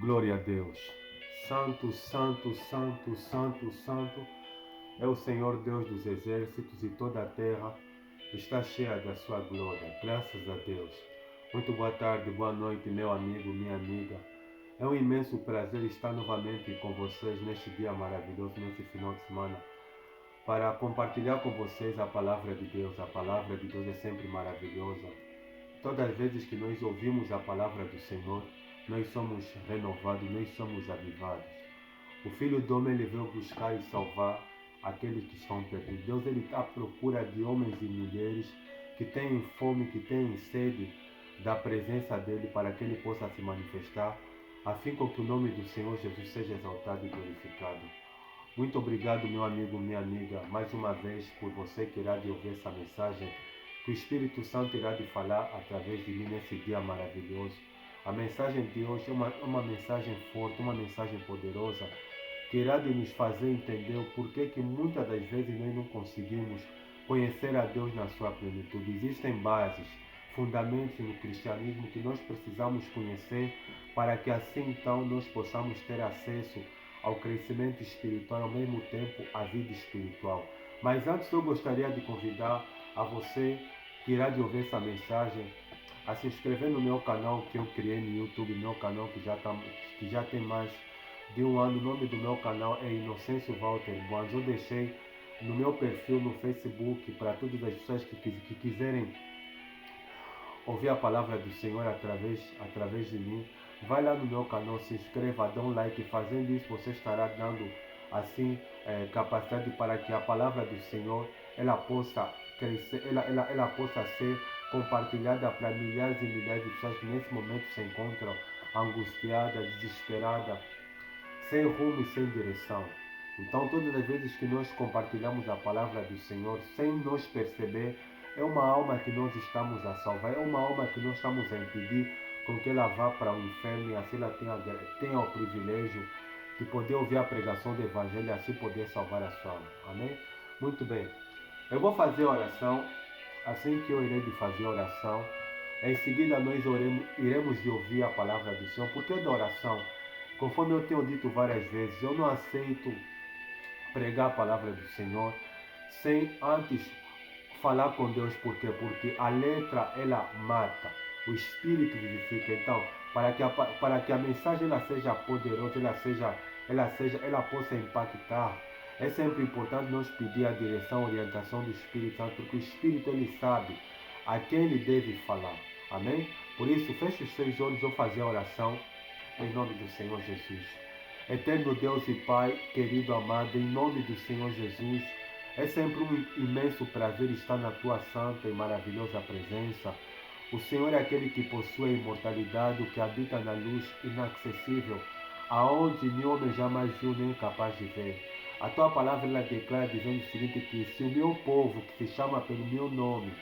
Glória a Deus. Santo, santo, santo, santo, santo é o Senhor Deus dos exércitos, e toda a terra está cheia da sua glória. Graças a Deus. Muito boa tarde, boa noite, meu amigo, minha amiga. É um imenso prazer estar novamente com vocês neste dia maravilhoso, nesse final de semana, para compartilhar com vocês a palavra de Deus. A palavra de Deus é sempre maravilhosa. Todas as vezes que nós ouvimos a palavra do Senhor, nós somos renovados, nós somos avivados. O Filho do Homem, ele veio buscar e salvar aqueles que estão perdidos. Deus, ele está à procura de homens e mulheres que têm fome, que têm sede da presença dele, para que ele possa se manifestar, assim com que o nome do Senhor Jesus seja exaltado e glorificado. Muito obrigado, meu amigo, minha amiga, mais uma vez por você que irá de ouvir essa mensagem, que o Espírito Santo irá de falar através de mim nesse dia maravilhoso. A mensagem de hoje é uma mensagem forte, uma mensagem poderosa, que irá de nos fazer entender o porquê que muitas das vezes nós não conseguimos conhecer a Deus na sua plenitude. Existem bases, fundamentos no cristianismo que nós precisamos conhecer, para que assim então nós possamos ter acesso ao crescimento espiritual, ao mesmo tempo à vida espiritual. Mas antes eu gostaria de convidar a você que irá de ouvir essa mensagem a se inscrever no meu canal que eu criei no YouTube, meu canal que já tem mais de um ano. O nome do meu canal é Inocêncio Walter Boas. Eu deixei no meu perfil no Facebook para todas as pessoas que quiserem ouvir a palavra do Senhor através de mim. Vai lá no meu canal, se inscreva, dá um like. Fazendo isso, você estará dando assim capacidade para que a palavra do Senhor ela possa crescer, ela possa ser compartilhada para milhares e milhares de pessoas que nesse momento se encontram angustiadas, desesperadas, sem rumo e sem direção. Então, todas as vezes que nós compartilhamos a palavra do Senhor, sem nos perceber, é uma alma que nós estamos a salvar, é uma alma que nós estamos a impedir com que ela vá para o inferno, e assim ela tenha o privilégio de poder ouvir a pregação do Evangelho e assim poder salvar a sua alma. Amém? Muito bem. Eu vou fazer a oração. Assim que eu irei de fazer a oração, em seguida nós iremos de ouvir a palavra do Senhor. Por que da oração? Conforme eu tenho dito várias vezes, eu não aceito pregar a palavra do Senhor sem antes falar com Deus. Por quê? Porque a letra ela mata, o Espírito vivifica. Então, para que a mensagem ela seja poderosa, ela possa impactar, é sempre importante nós pedir a direção, a orientação do Espírito Santo, porque o Espírito ele sabe a quem ele deve falar. Amém? Por isso, feche os seus olhos, ou fazer a oração em nome do Senhor Jesus. Eterno Deus e Pai, querido amado, em nome do Senhor Jesus, é sempre um imenso prazer estar na Tua santa e maravilhosa presença. O Senhor é aquele que possui a imortalidade, o que habita na luz inacessível, aonde nenhum homem jamais viu nem é capaz de ver. A Tua palavra ela declara dizendo o seguinte, que se o meu povo, que se chama pelo meu nome,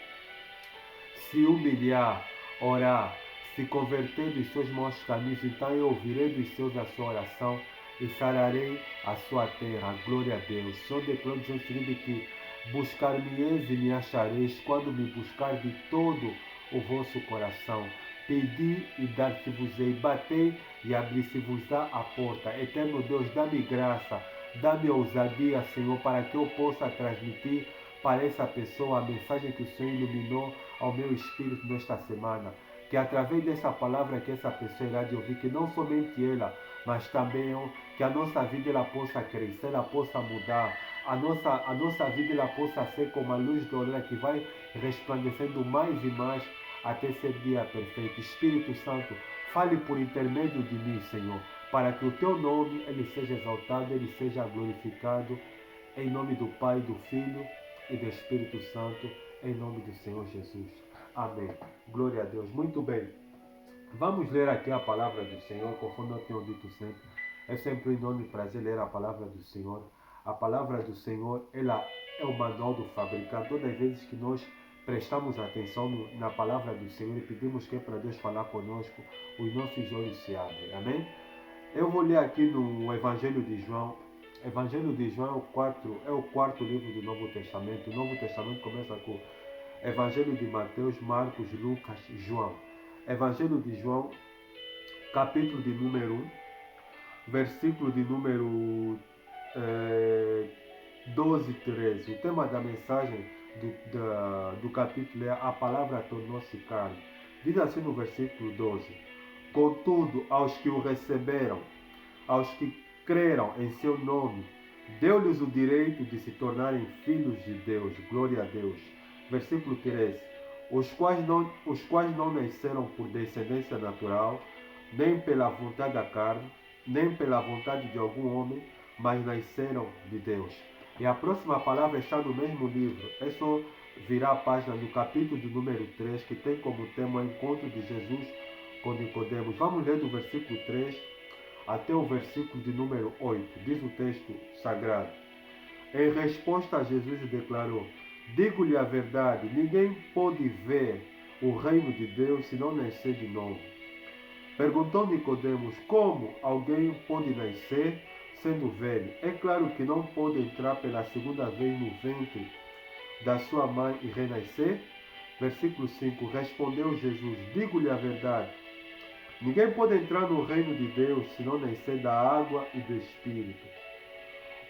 se humilhar, orar, se converter dos seus maus caminhos, então eu ouvirei dos seus a sua oração e sararei a sua terra. Glória a Deus. O Senhor declarou dizendo o seguinte, que buscar-me-eis e me achareis quando me buscar de todo o vosso coração. Pedi e dar-se-vos-ei, batei e abrir-se-vos-á a porta. Eterno Deus, dá-me graça, dá-me ousadia, Senhor, para que eu possa transmitir para essa pessoa a mensagem que o Senhor iluminou ao meu espírito nesta semana. Que através dessa palavra que essa pessoa irá de ouvir, que não somente ela, mas também eu, que a nossa vida ela possa crescer, ela possa mudar, a nossa vida ela possa ser como a luz da aurora que vai resplandecendo mais e mais até ser dia perfeito. Espírito Santo, fale por intermédio de mim, Senhor, para que o teu nome ele seja exaltado, ele seja glorificado, em nome do Pai, do Filho e do Espírito Santo, em nome do Senhor Jesus. Amém. Glória a Deus. Muito bem. Vamos ler aqui a palavra do Senhor, conforme eu tenho dito sempre. É sempre um enorme prazer ler a palavra do Senhor. A palavra do Senhor, ela é o manual do fabricante. Todas as vezes que nós prestamos atenção na palavra do Senhor e pedimos que é para Deus falar conosco, os nossos olhos se abrem. Amém? Eu vou ler aqui no Evangelho de João. Evangelho de João é o quarto livro do Novo Testamento. O Novo Testamento começa com Evangelho de Mateus, Marcos, Lucas, João. Evangelho de João, capítulo de número 1. versículo de número 12 e 13. O tema da mensagem do capítulo é A Palavra Tornou-se Carne. Diz assim no versículo 12: Contudo, aos que o receberam, aos que creram em seu nome, deu-lhes o direito de se tornarem filhos de Deus. Glória a Deus. Versículo 13. Os quais não nasceram por descendência natural, nem pela vontade da carne, nem pela vontade de algum homem, mas nasceram de Deus. E a próxima palavra está no mesmo livro. É só virar a página no capítulo de número 3, que tem como tema o encontro de Jesus com Nicodemos. Vamos ler do versículo 3 até o versículo de número 8. Diz o texto sagrado. Em resposta, Jesus declarou: Digo-lhe a verdade, ninguém pode ver o reino de Deus se não nascer de novo. Perguntou Nicodemos: Como alguém pode nascer sendo velho? É claro que não pode entrar pela segunda vez no ventre da sua mãe e renascer. Versículo 5. Respondeu Jesus: Digo-lhe a verdade, ninguém pode entrar no reino de Deus se não nascer da água e do Espírito.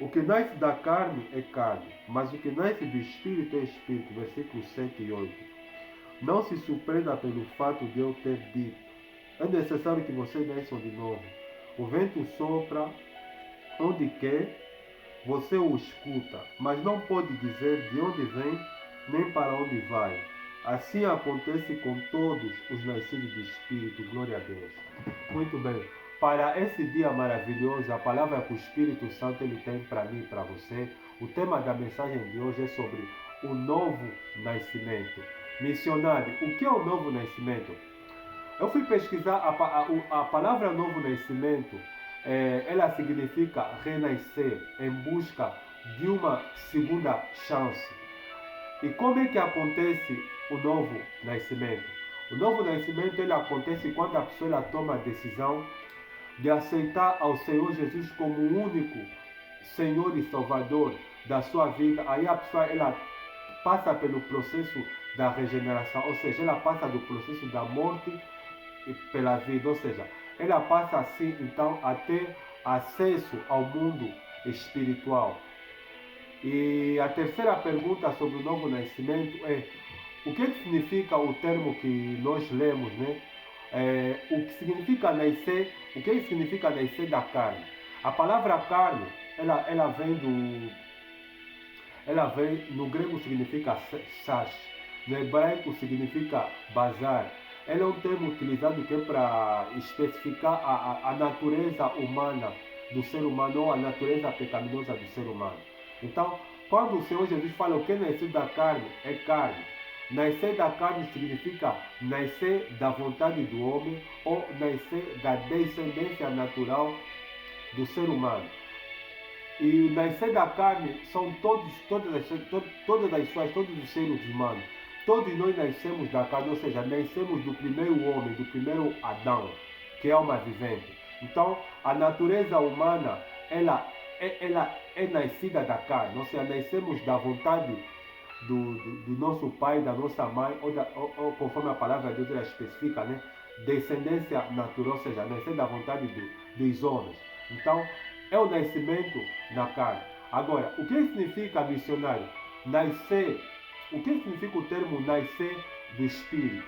O que nasce da carne é carne, mas o que nasce do Espírito é Espírito. Versículos 7 e 8. Não se surpreenda pelo fato de eu ter dito: é necessário que vocês nasçam de novo. O vento sopra onde quer, você o escuta, mas não pode dizer de onde vem nem para onde vai. Assim acontece com todos os nascidos do Espírito. Glória a Deus. Muito bem. Para esse dia maravilhoso, a palavra que o Espírito Santo ele tem para mim e para você, o tema da mensagem de hoje é sobre o novo nascimento. Missionário, o que é o novo nascimento? Eu fui pesquisar a palavra novo nascimento, ela significa renascer em busca de uma segunda chance. E como é que acontece o novo nascimento? O novo nascimento ele acontece quando a pessoa ela toma a decisão de aceitar ao Senhor Jesus como o único Senhor e Salvador da sua vida. Aí a pessoa ela passa pelo processo da regeneração, ou seja, ela passa do processo da morte pela vida, ou seja, ela passa assim então a ter acesso ao mundo espiritual. E a terceira pergunta sobre o novo nascimento é: o que significa o termo que nós lemos, né? O que significa nascer? O que significa nascer da carne? A palavra carne, ela vem no grego significa sarx, no hebraico significa bazar. Ela é um termo utilizado que é para especificar a natureza humana do ser humano ou a natureza pecaminosa do ser humano. Então, quando o Senhor Jesus fala o que é nascer da carne, é carne. Nascer da carne significa nascer da vontade do homem ou nascer da descendência natural do ser humano. E nascer da carne são todos os seres humanos. Todos nós nascemos da carne, ou seja, nascemos do primeiro homem, do primeiro Adão, que é alma vivente. Então, a natureza humana, ela é nascida da carne, ou seja, nascemos da vontade do nosso pai, da nossa mãe, ou conforme a palavra de Deus ela especifica, né? Descendência natural, ou seja, nascer da vontade dos homens. Então, é o nascimento na carne. Agora, o que significa missionário? Nascer. O que significa o termo nascer do Espírito?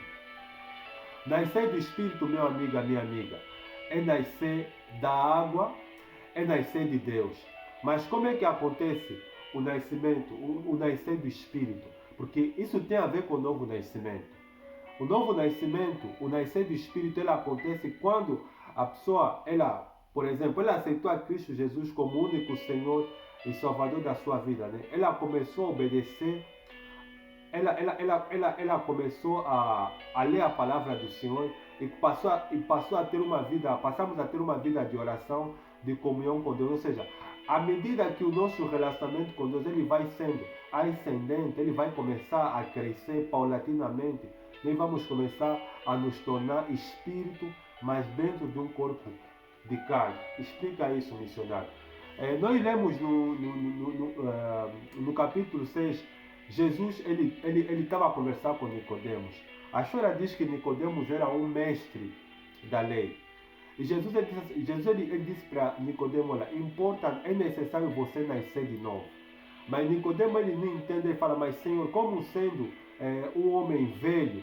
Nascer do Espírito, meu amigo, minha amiga, é nascer da água, é nascer de Deus. Mas como é que acontece o nascimento, o nascer do Espírito? Porque isso tem a ver com o novo nascimento. O novo nascimento, o nascer do Espírito, ele acontece quando a pessoa, por exemplo, ela aceitou a Cristo Jesus como único Senhor e Salvador da sua vida, né? Ela começou a obedecer, ela começou a ler a palavra do Senhor e passou a ter uma vida, passamos a ter uma vida de oração, de comunhão com Deus. Ou seja, à medida que o nosso relacionamento com Deus ele vai sendo ascendente, ele vai começar a crescer paulatinamente, nós vamos começar a nos tornar espírito, mas dentro de um corpo de carne. Explica isso, missionário. Nós lemos no capítulo 6, Jesus ele estava a conversar com Nicodemos. A história diz que Nicodemos era um mestre da lei. E Jesus ele disse para Nicodemo, olha, é necessário você nascer de novo. Mas Nicodemo ele não entende, ele fala, mas Senhor, como sendo um homem velho,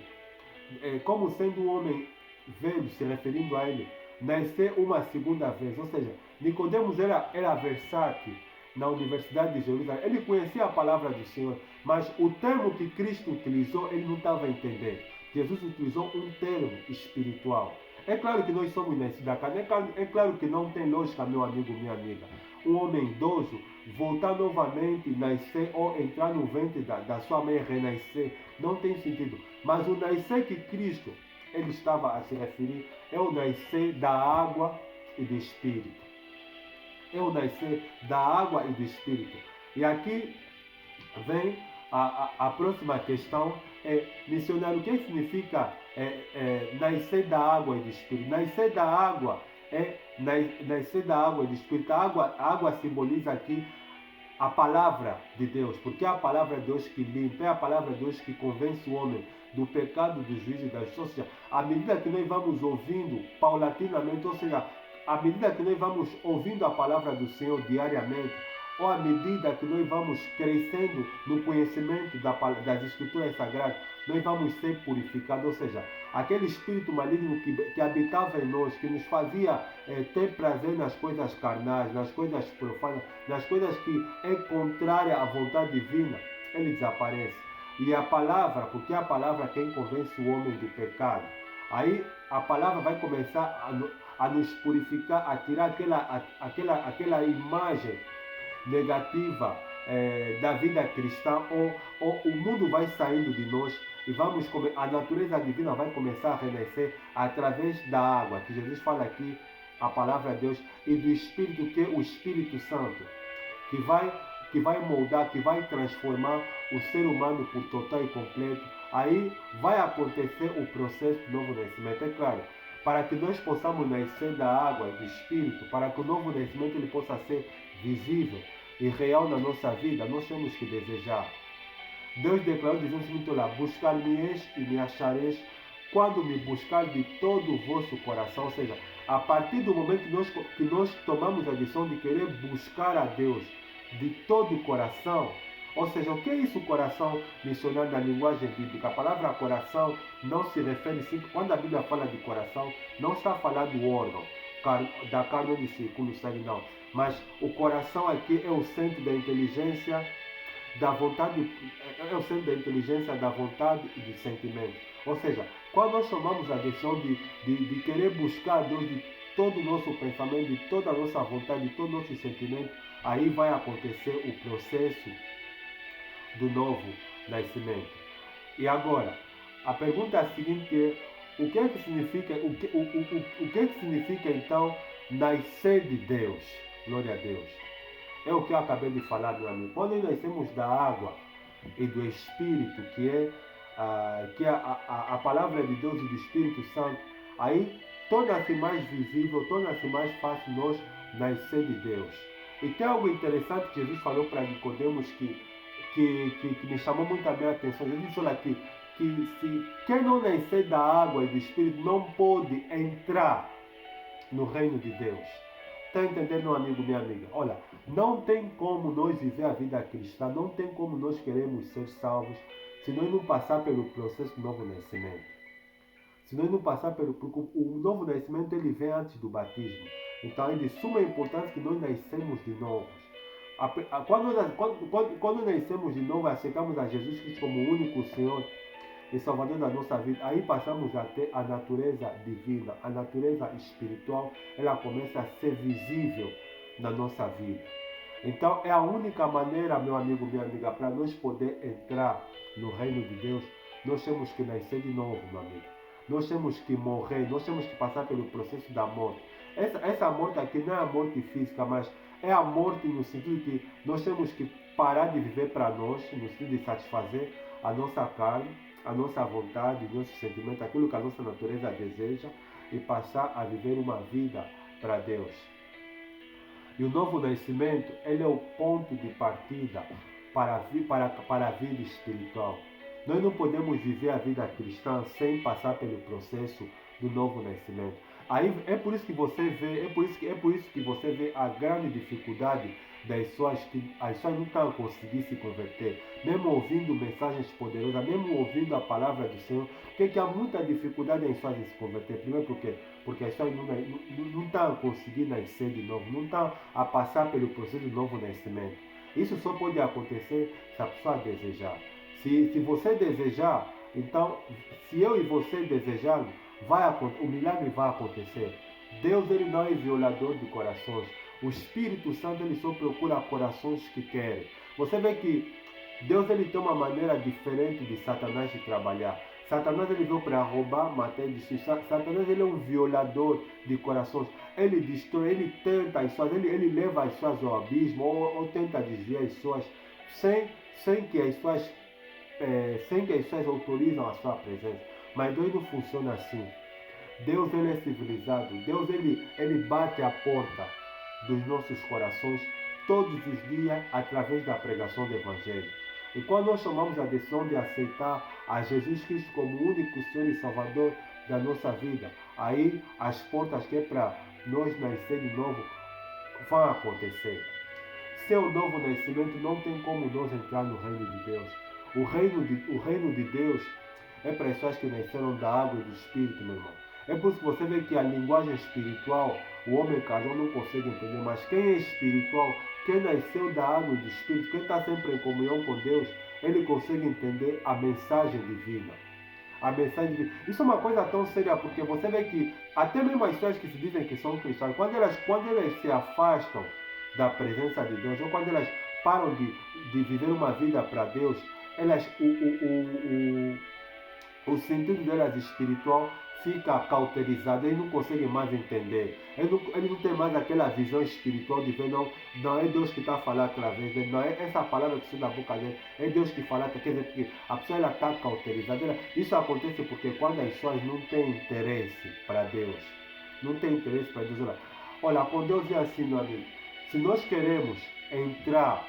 se referindo a ele, nascer uma segunda vez. Ou seja, Nicodemos era versátil na Universidade de Jerusalém. Ele conhecia a palavra do Senhor, mas o termo que Cristo utilizou, ele não estava a entender. Jesus utilizou um termo espiritual. É claro que nós somos nascidos da carne, é claro que não tem lógica, meu amigo, minha amiga. Um homem idoso voltar novamente, nascer ou entrar no ventre da sua mãe, renascer, não tem sentido. Mas o nascer que Cristo ele estava a se referir é o nascer da água e do Espírito. É o nascer da água e do Espírito. E aqui vem a próxima questão, missionário, o que significa nascer da água e do Espírito? Nascer da água nascer da água e do Espírito. A água simboliza aqui a palavra de Deus, porque é a palavra de Deus que limpa, é a palavra de Deus que convence o homem do pecado, do juízo e da justiça. Ou seja, à medida que nós vamos ouvindo paulatinamente, ou seja, à medida que nós vamos ouvindo a palavra do Senhor diariamente, ou à medida que nós vamos crescendo no conhecimento das Escrituras Sagradas, nós vamos ser purificados. Ou seja, aquele espírito maligno que habitava em nós, que nos fazia ter prazer nas coisas carnais, nas coisas profanas, nas coisas que é contrária à vontade divina, ele desaparece. E a palavra, porque é a palavra quem convence o homem do pecado, aí a palavra vai começar a nos purificar, a tirar aquela imagem negativa da vida cristã, ou o mundo vai saindo de nós e a natureza divina vai começar a renascer através da água, que Jesus fala aqui, a palavra de Deus, e do Espírito, que é o Espírito Santo, que vai moldar, que vai transformar o ser humano por total e completo. Aí vai acontecer o processo do novo nascimento. É claro, para que nós possamos nascer da água e do Espírito, para que o novo nascimento ele possa ser visível e real na nossa vida, nós temos que desejar. Deus declarou, dizendo muito lá, buscar-me-eis e me achareis quando me buscar de todo o vosso coração. Ou seja, a partir do momento que nós tomamos a decisão de querer buscar a Deus de todo o coração, ou seja, o que é isso coração missionário na linguagem bíblica? A palavra coração não se refere sempre, quando a Bíblia fala de coração, não está falando do órgão, da carne onde circula o sangue, não. Mas o coração aqui é o centro da inteligência, da vontade, é o centro da inteligência, da vontade e do sentimento. Ou seja, quando nós tomamos a decisão de querer buscar Deus de todo o nosso pensamento, de toda a nossa vontade, de todo o nosso sentimento, aí vai acontecer o processo do novo nascimento. E agora, a pergunta seguinte é, o que é que significa, o que é que significa então nascer de Deus? Glória a Deus. É o que eu acabei de falar, meu amigo. Quando nós nascemos da água e do Espírito, que é a palavra de Deus e do Espírito Santo, aí torna-se mais visível, torna-se mais fácil nós nascer de Deus. E tem algo interessante que Jesus falou para Nicodemos que me chamou muito a minha atenção. Ele disse, olha, que se quem não nascer da água e do Espírito não pode entrar no reino de Deus. Está entendendo, meu amigo, minha amiga? Olha, não tem como nós viver a vida cristã, não tem como nós queremos ser salvos se nós não passar pelo processo do novo nascimento. Se nós não passar porque o novo nascimento ele vem antes do batismo. Então é de suma importância que nós nascemos de novos. Quando nascemos de novo, aceitamos a Jesus Cristo como o único Senhor e Salvador da nossa vida, aí passamos a ter a natureza divina, a natureza espiritual, ela começa a ser visível na nossa vida. Então é a única maneira, meu amigo, minha amiga, para nós poder entrar no reino de Deus, nós temos que nascer de novo, meu amigo. Nós temos que morrer, nós temos que passar pelo processo da morte. Essa morte aqui não é a morte física, mas é a morte no sentido que nós temos que parar de viver para nós, no sentido de satisfazer a nossa carne, a nossa vontade, o nosso sentimento, aquilo que a nossa natureza deseja, e passar a viver uma vida para Deus. E o novo nascimento, ele é o ponto de partida para a vida espiritual. Nós não podemos viver a vida cristã sem passar pelo processo do novo nascimento. Aí é por isso que você vê, é por isso que você vê a grande dificuldade das pessoas que as pessoas não estão a conseguir se converter, mesmo ouvindo mensagens poderosas, mesmo ouvindo a palavra do Senhor, que há muita dificuldade em pessoas se converter. Primeiro porque as pessoas não estão a conseguir nascer de novo, não estão a passar pelo processo do novo nascimento. Isso só pode acontecer se a pessoa desejar. Se você desejar, então, se eu e você desejarmos, o milagre vai acontecer. Deus, ele não é violador de corações. O Espírito Santo, ele só procura corações que querem. Você vê que Deus, ele tem uma maneira diferente de Satanás de trabalhar. Satanás, ele veio para roubar, matar e destruir. Satanás, ele é um violador de corações. Ele destrói, ele tenta as pessoas, ele leva as pessoas ao abismo ou tenta desviar as pessoas sem que as pessoas autorizam a sua presença. Mas Deus não funciona assim. Deus, ele é civilizado. Deus, ele bate a porta dos nossos corações todos os dias através da pregação do Evangelho. E quando nós tomamos a decisão de aceitar a Jesus Cristo como o único Senhor e Salvador da nossa vida, aí as portas que é para nós nascer de novo vão acontecer. Sem o novo nascimento não tem como nós entrar no reino de Deus. O reino de Deus é para as pessoas que nasceram da água e do Espírito, meu irmão. É por isso que você vê que a linguagem espiritual, o homem carnal não consegue entender, mas quem é espiritual, quem nasceu da água e do Espírito, quem está sempre em comunhão com Deus, ele consegue entender a mensagem divina. A mensagem divina. Isso é uma coisa tão séria, porque você vê que até mesmo as pessoas que se dizem que são cristãs, quando elas se afastam da presença de Deus, ou quando elas param de viver uma vida para Deus, o sentido delas espiritual fica cauterizado, eles não conseguem mais entender. Ele não tem mais aquela visão espiritual de ver, não é Deus que está a falar através dele, não é essa palavra que sai da boca dele, é Deus que fala, quer dizer que a pessoa está cauterizada. Isso acontece porque quando as pessoas não têm interesse para Deus, não têm interesse para Deus, olha, com Deus é assim, meu amigo, se nós queremos entrar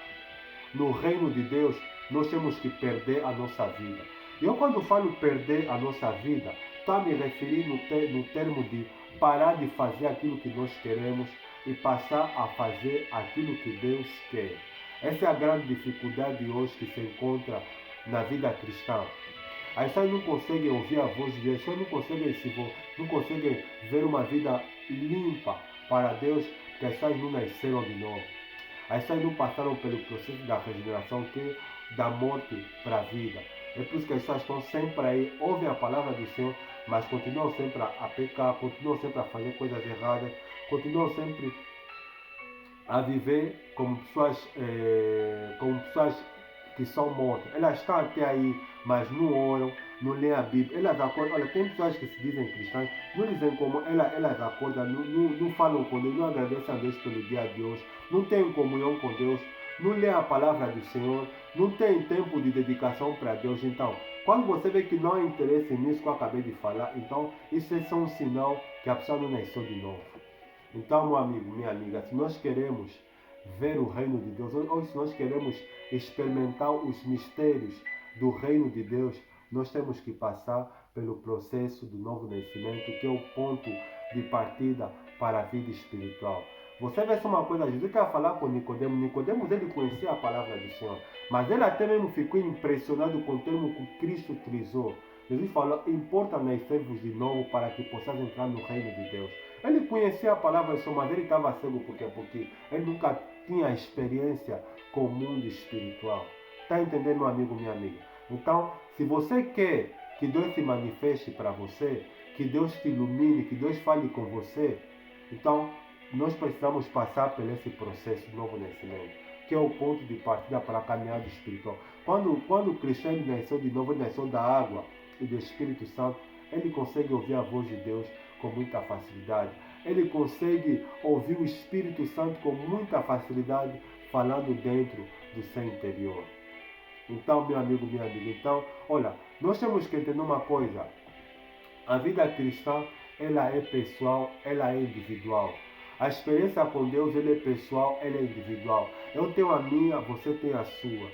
no reino de Deus, nós temos que perder a nossa vida. Eu quando falo perder a nossa vida, estou a me referir no termo de parar de fazer aquilo que nós queremos e passar a fazer aquilo que Deus quer. Essa é a grande dificuldade hoje que se encontra na vida cristã. As pessoas não conseguem ouvir a voz de Deus, as pessoas não conseguem ver uma vida limpa para Deus, porque as pessoas não nasceram de novo. As pessoas não passaram pelo processo da regeneração, que é da morte para a vida. É por isso que as pessoas estão sempre aí, ouvem a palavra do Senhor, mas continuam sempre a pecar, continuam sempre a fazer coisas erradas, continuam sempre a viver como pessoas que são mortas. Elas estão até aí, mas não oram, não leem a Bíblia. Elas acordam, olha, tem pessoas que se dizem cristãs, não dizem como elas acordam, não falam com Deus, não agradecem a Deus pelo dia de hoje, não têm comunhão com Deus, não lê a palavra do Senhor, não tem tempo de dedicação para Deus. Então, quando você vê que não há interesse nisso que eu acabei de falar, então isso é só um sinal que a pessoa não nasceu de novo. Então, meu amigo, minha amiga, se nós queremos ver o reino de Deus, ou se nós queremos experimentar os mistérios do reino de Deus, nós temos que passar pelo processo do novo nascimento, que é o ponto de partida para a vida espiritual. Você vê só uma coisa, Jesus quer falar com Nicodemos. Nicodemos, ele conhecia a palavra do Senhor, mas ele até mesmo ficou impressionado com o termo que Cristo utilizou. Jesus falou, importa nascer-vos de novo para que possais entrar no reino de Deus. Ele conhecia a palavra do Senhor, mas ele estava cego porque ele nunca tinha experiência com o mundo espiritual. Está entendendo, meu amigo, minha amiga? Então, se você quer que Deus se manifeste para você, que Deus te ilumine, que Deus fale com você, então nós precisamos passar por esse processo de novo nascimento, que é o ponto de partida para a caminhada espiritual. Quando o cristão nasceu de novo, ele nasceu da água e do Espírito Santo, ele consegue ouvir a voz de Deus com muita facilidade. Ele consegue ouvir o Espírito Santo com muita facilidade falando dentro do seu interior. Então, meu amigo, minha amiga, então, olha, nós temos que entender uma coisa. A vida cristã, ela é pessoal, ela é individual. A experiência com Deus, ela é pessoal, ela é individual. Eu tenho a minha, você tem a sua.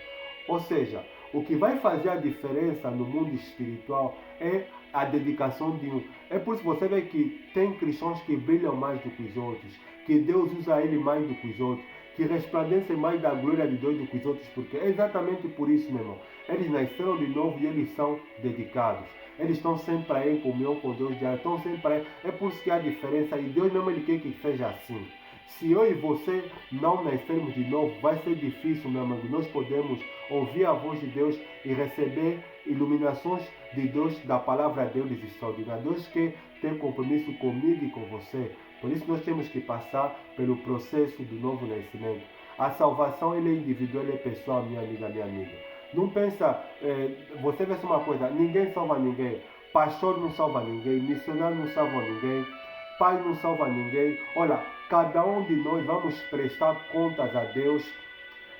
Ou seja, o que vai fazer a diferença no mundo espiritual é a dedicação de um. É por isso que você vê que tem cristãos que brilham mais do que os outros, que Deus usa ele mais do que os outros, que resplandecem mais da glória de Deus do que os outros, porque é exatamente por isso, meu irmão. Eles nasceram de novo e eles são dedicados. Eles estão sempre aí em comunhão com Deus, já estão sempre aí. É por isso que há diferença e Deus mesmo ele quer que seja assim. Se eu e você não nascermos de novo, vai ser difícil, meu amigo. Nós podemos ouvir a voz de Deus e receber iluminações de Deus, da palavra deles extraordinária. Deus quer ter compromisso comigo e com você. Por isso nós temos que passar pelo processo do novo nascimento. A salvação ele é individual, é pessoal, minha amiga, minha amiga. Não pensa, você vê uma coisa, ninguém salva ninguém. Pastor não salva ninguém, missionário não salva ninguém, pai não salva ninguém. Olha, cada um de nós vamos prestar contas a Deus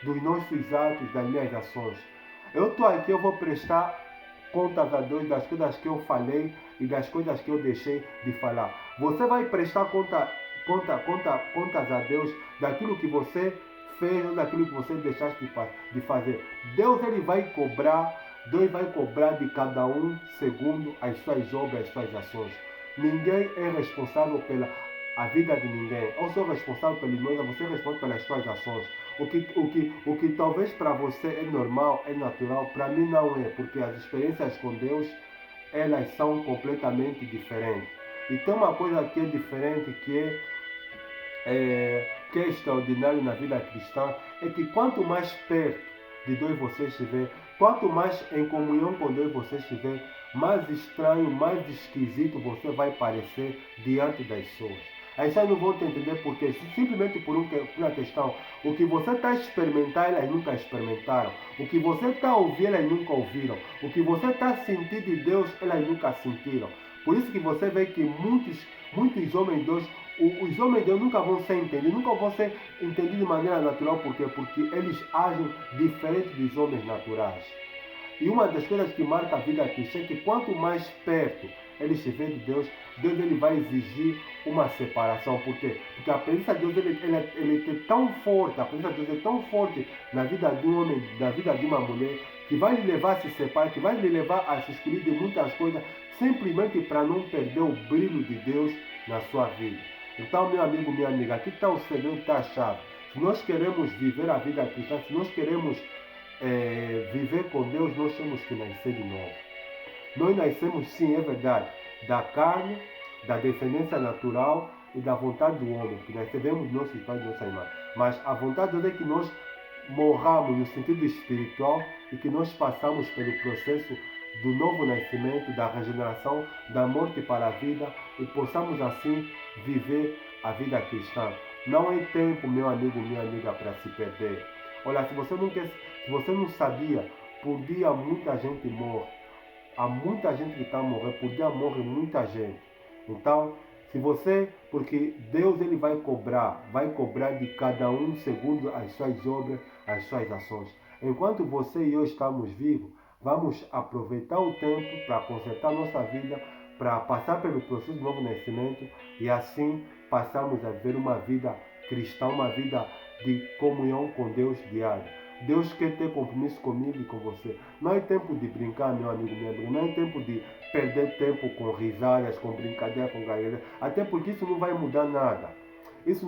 dos nossos atos, das minhas ações. Eu estou aqui, eu vou prestar contas a Deus das coisas que eu falei e das coisas que eu deixei de falar. Você vai prestar contas a Deus daquilo que você fez ou daquilo que você deixaste de fazer. Deus ele vai cobrar de cada um segundo as suas obras, as suas ações. Ninguém é responsável pela a vida de ninguém. Eu sou responsável pelo meu, você é responsável pelas suas ações. O que talvez para você é normal, é natural, para mim não é, porque as experiências com Deus, elas são completamente diferentes. E tem uma coisa que é diferente, que é extraordinário na vida cristã, é que quanto mais perto de Deus você estiver, quanto mais em comunhão com Deus você estiver, mais estranho, mais esquisito você vai parecer diante das pessoas. Aí vocês não vão te entender porque simplesmente por uma questão, o que você está a experimentar, elas nunca experimentaram. O que você está a ouvir, elas nunca ouviram. O que você está a sentir de Deus, elas nunca sentiram. Por isso que você vê que muitos homens de Deus, os homens de Deus nunca vão ser entendidos, nunca vão ser entendidos de maneira natural. Por quê? Porque eles agem diferente dos homens naturais. E uma das coisas que marca a vida cristã é que quanto mais perto ele estiver de Deus, Deus ele vai exigir uma separação. Por quê? Porque a presença de Deus ele é tão forte, a presença de Deus é tão forte na vida de um homem, na vida de uma mulher, que vai lhe levar a se separar, que vai lhe levar a se excluir de muitas coisas, simplesmente para não perder o brilho de Deus na sua vida. Então, meu amigo, minha amiga, aqui está o segredo, está a chave. Se nós queremos viver a vida cristã, se nós queremos viver com Deus, nós temos que nascer de novo. Nós nascemos, sim, é verdade, da carne, da descendência natural e da vontade do homem, que nós recebemos nossos pais e nossa irmã. Mas a vontade de Deus é que nós morramos no sentido espiritual e que nós passamos pelo processo do novo nascimento, da regeneração, da morte para a vida e possamos assim viver a vida cristã. Não é tempo, meu amigo, minha amiga, para se perder. Olha, se você não sabia, por dia muita gente morre. Há muita gente que está morrendo, por dia morre muita gente. Então, porque Deus ele vai cobrar de cada um segundo as suas obras, as suas ações. Enquanto você e eu estamos vivos, vamos aproveitar o tempo para consertar nossa vida, para passar pelo processo do novo nascimento e assim passarmos a ver uma vida cristã, uma vida de comunhão com Deus diária. Deus quer ter compromisso comigo e com você. Não é tempo de brincar, meu amigo, minha amiga. Não é tempo de perder tempo com risadas, com brincadeira, com galera. Até porque isso não vai mudar nada. Isso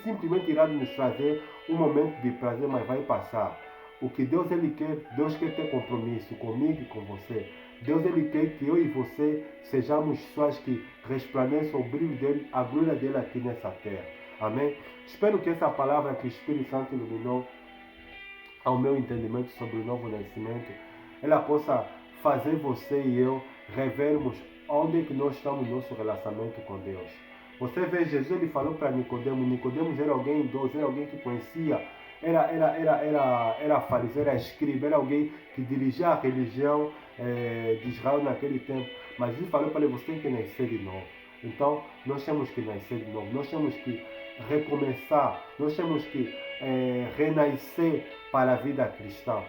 simplesmente irá nos trazer um momento de prazer, mas vai passar. O que Deus quer ter compromisso comigo e com você. Deus ele quer que eu e você sejamos pessoas que resplandeçam o brilho dele, a glória dele aqui nessa terra. Amém? Espero que essa palavra que o Espírito Santo iluminou ao meu entendimento sobre o novo nascimento, ela possa fazer você e eu revermos onde é que nós estamos no nosso relacionamento com Deus. Você vê, Jesus ele falou para Nicodemos. Nicodemos era alguém idoso, era alguém que conhecia, era fariseu, era escriba, era alguém que dirigia a religião de Israel naquele tempo. Mas ele falou para ele, você tem que nascer de novo. Então, nós temos que nascer de novo, nós temos que recomeçar, nós temos que renascer para a vida cristã.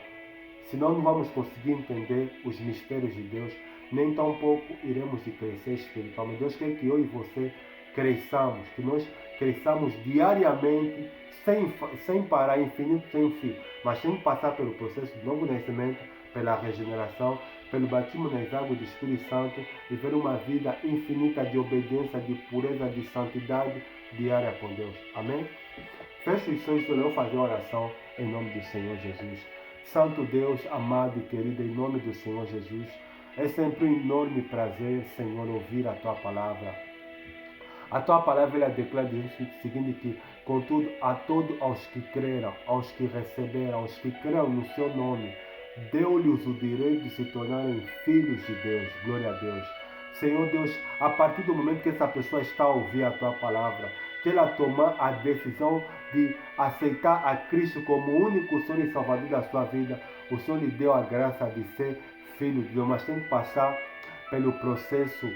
Senão não vamos conseguir entender os mistérios de Deus, nem tampouco iremos crescer espiritualmente. Deus quer que eu e você cresçamos, que nós cresçamos diariamente, sem parar, infinito, sem fim. Mas tem que passar pelo processo do novo nascimento, pela regeneração, pelo batismo nas águas do Espírito Santo, viver uma vida infinita de obediência, de pureza, de santidade diária com Deus. Amém? Feche os seus olhos, eu vou fazer a oração em nome do Senhor Jesus. Santo Deus, amado e querido, em nome do Senhor Jesus, é sempre um enorme prazer, Senhor, ouvir a Tua palavra. A Tua palavra, ela declara o seguinte, que, contudo, a todos aos que creram, aos que receberam, aos que creram no Seu nome, deu-lhes o direito de se tornarem filhos de Deus. Glória a Deus. Senhor Deus, a partir do momento que essa pessoa está a ouvir a Tua palavra, que ela tomar a decisão de aceitar a Cristo como o único Senhor e Salvador da sua vida, o Senhor lhe deu a graça de ser filho de Deus, mas tem que passar pelo processo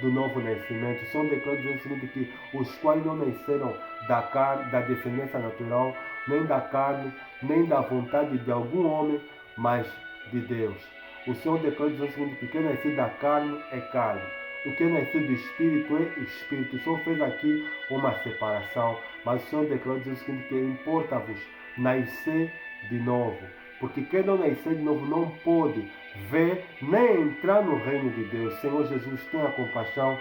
do novo nascimento. O Senhor declara dizendo que os quais não nasceram da carne, da descendência natural, nem da carne, nem da vontade de algum homem, mas de Deus. O Senhor declara dizendo que quem nasce da carne é carne. O que é nascido do Espírito é Espírito. O Senhor fez aqui uma separação, mas o Senhor declarou dizendo que importa-vos nascer de novo. Porque quem não nascer de novo não pode ver nem entrar no reino de Deus. Senhor Jesus, tenha compaixão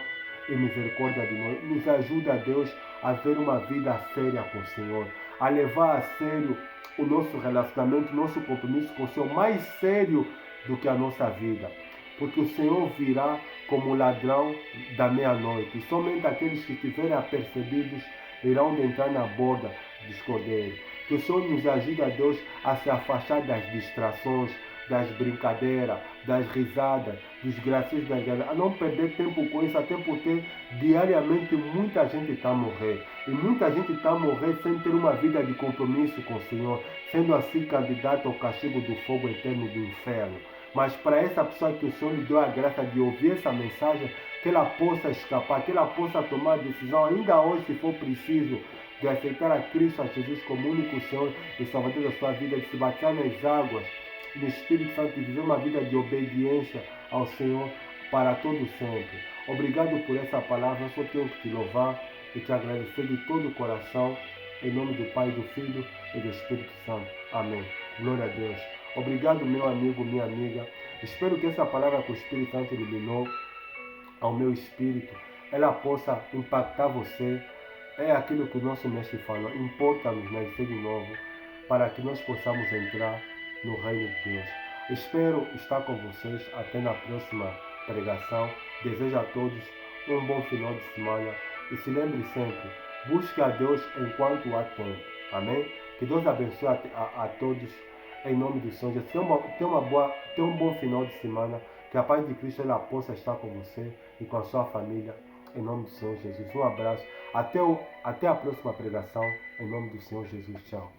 e misericórdia de nós. Nos ajuda, Deus, a ver uma vida séria com o Senhor. A levar a sério o nosso relacionamento, o nosso compromisso com o Senhor, mais sério do que a nossa vida. Porque o Senhor virá como ladrão da meia-noite. E somente aqueles que estiverem apercebidos irão entrar na borda dos cordeiros. Que o Senhor nos ajude, a Deus, a se afastar das distrações, das brincadeiras, das risadas, dos gracinhos das galera, a não perder tempo com isso, até porque diariamente muita gente está a morrer. E muita gente está a morrer sem ter uma vida de compromisso com o Senhor, sendo assim candidato ao castigo do fogo eterno do inferno. Mas para essa pessoa que o Senhor lhe deu a graça de ouvir essa mensagem, que ela possa escapar, que ela possa tomar a decisão, ainda hoje, se for preciso, de aceitar a Cristo, a Jesus como único Senhor e Salvador da sua vida, de se batizar nas águas, no Espírito Santo, e viver uma vida de obediência ao Senhor para todo sempre. Obrigado por essa palavra, eu só tenho que te louvar e te agradecer de todo o coração, em nome do Pai, do Filho e do Espírito Santo. Amém. Glória a Deus. Obrigado, meu amigo, minha amiga. Espero que essa palavra que o Espírito Santo iluminou ao meu espírito, ela possa impactar você. É aquilo que o nosso mestre falou. Importa-nos nascer de novo para que nós possamos entrar no reino de Deus. Espero estar com vocês até na próxima pregação. Desejo a todos um bom final de semana. E se lembre sempre, busque a Deus enquanto há tempo. Amém? Que Deus abençoe a todos. Em nome do Senhor Jesus, tenha um bom final de semana. Que a paz de Cristo ela possa estar com você e com a sua família. Em nome do Senhor Jesus. Um abraço. Até a próxima pregação. Em nome do Senhor Jesus. Tchau.